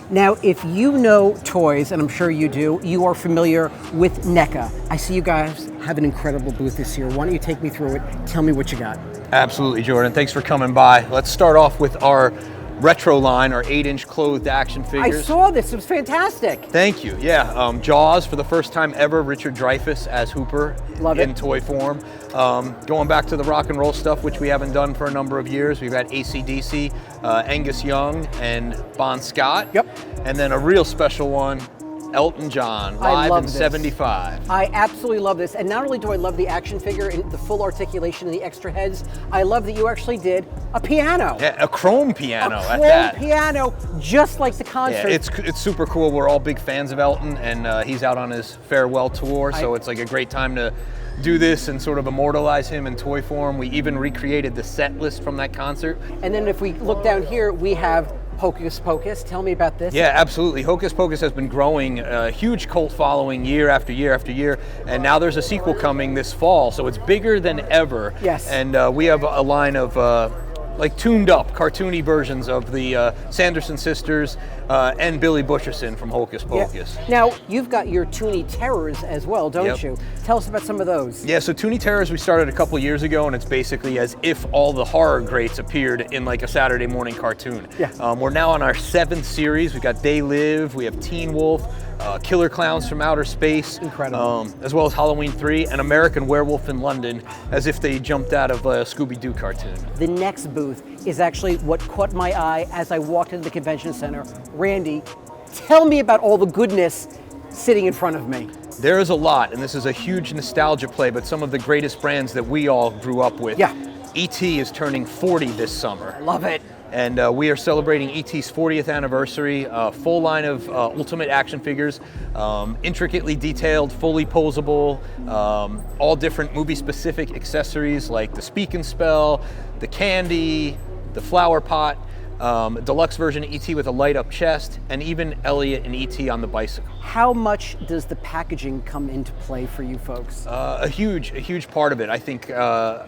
Now, if you know toys, and I'm sure you do, you are familiar with NECA. I see you guys have an incredible booth this year. Why don't you take me through it? Tell me what you got. Absolutely, Jordan. Thanks for coming by. Let's start off with our retro line, our 8-inch clothed action figures. I saw this. It was fantastic. Thank you. Yeah, Jaws for the first time ever. Richard Dreyfuss as Hooper. Love it. In toy form. Going back to the rock and roll stuff, which we haven't done for a number of years. We've had AC/DC, Angus Young, and Bon Scott. Yep. And then a real special one, Elton John, live in '75. I absolutely love this. And not only do I love the action figure and the full articulation and the extra heads, I love that you actually did a piano. Yeah, a chrome piano at that. A chrome piano, just like the concert. Yeah, it's super cool. We're all big fans of Elton, and he's out on his farewell tour, so it's like a great time to do this and sort of immortalize him in toy form. We even recreated the set list from that concert. And then if we look down here, we have Hocus Pocus. Tell me about this. Yeah, absolutely. Hocus Pocus has been growing a huge cult following year after year after year, and now there's a sequel coming this fall, so it's bigger than ever. Yes. And we have a line of like tuned up, cartoony versions of the Sanderson sisters and Billy Butcherson from Hocus Pocus. Yeah. Now, you've got your Toony Terrors as well, don't you? Tell us about some of those. Yeah, so Toony Terrors we started a couple years ago, and it's basically as if all the horror greats appeared in like a Saturday morning cartoon. Yeah. We're now on our 7th series. We've got They Live, we have Teen Wolf, Killer Clowns from Outer Space. Incredible. As well as Halloween 3 and American Werewolf in London, as if they jumped out of a Scooby-Doo cartoon. The next booth is actually what caught my eye as I walked into the convention center. Randy, tell me about all the goodness sitting in front of me. There is a lot, and this is a huge nostalgia play, but some of the greatest brands that we all grew up with. Yeah. E.T. is turning 40 this summer. Love it. And we are celebrating E.T.'s 40th anniversary, a full line of ultimate action figures, intricately detailed, fully posable, all different movie-specific accessories like the Speak and Spell, the candy, the flower pot, deluxe version of E.T. with a light-up chest, and even Elliot and E.T. on the bicycle. How much does the packaging come into play for you folks? A huge part of it. I think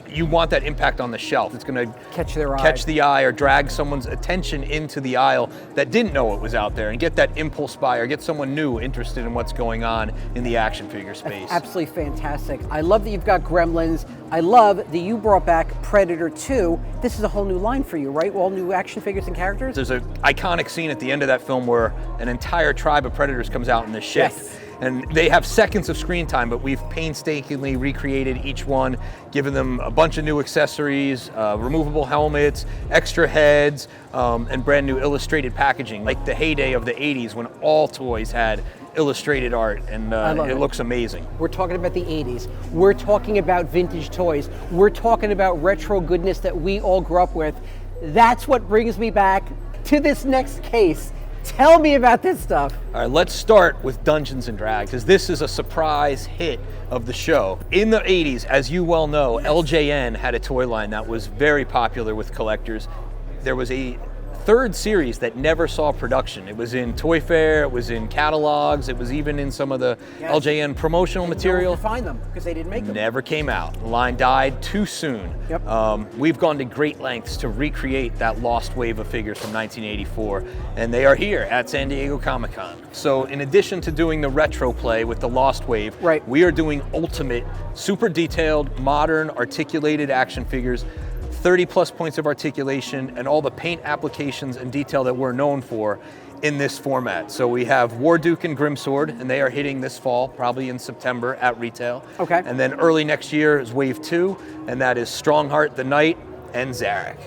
you want that impact on the shelf. It's going to catch their eye. Catch the eye or drag someone's attention into the aisle that didn't know it was out there, and get that impulse buy or get someone new interested in what's going on in the action figure space. That's absolutely fantastic. I love that you've got Gremlins. I love that you brought back Predator 2. This is a whole new line for you, right? All new action figures and characters? There's an iconic scene at the end of that film where an entire tribe of predators comes out in the ship. Yes. And they have seconds of screen time, but we've painstakingly recreated each one, given them a bunch of new accessories, removable helmets, extra heads, and brand new illustrated packaging, like the heyday of the 80s when all toys had illustrated art, and it looks amazing. We're talking about the 80s. We're talking about vintage toys. We're talking about retro goodness that we all grew up with. That's what brings me back to this next case. Tell me about this stuff. All right, let's start with Dungeons & Dragons, because this is a surprise hit of the show. In the 80s, as you well know, LJN had a toy line that was very popular with collectors. There was a third series that never saw production. It was in Toy Fair, it was in catalogs, it was even in some of the LJN promotional material. No one could find them because they didn't make them. Never came out. The line died too soon. Yep. We've gone to great lengths to recreate that lost wave of figures from 1984, and they are here at San Diego Comic-Con. So in addition to doing the retro play with the Lost Wave, we are doing ultimate, super detailed, modern, articulated action figures, 30 plus points of articulation, and all the paint applications and detail that we're known for in this format. So we have Warduke and Grimsword, and they are hitting this fall, probably in September at retail. Okay. And then early next year is Wave 2, and that is Strongheart the Knight and Zarek.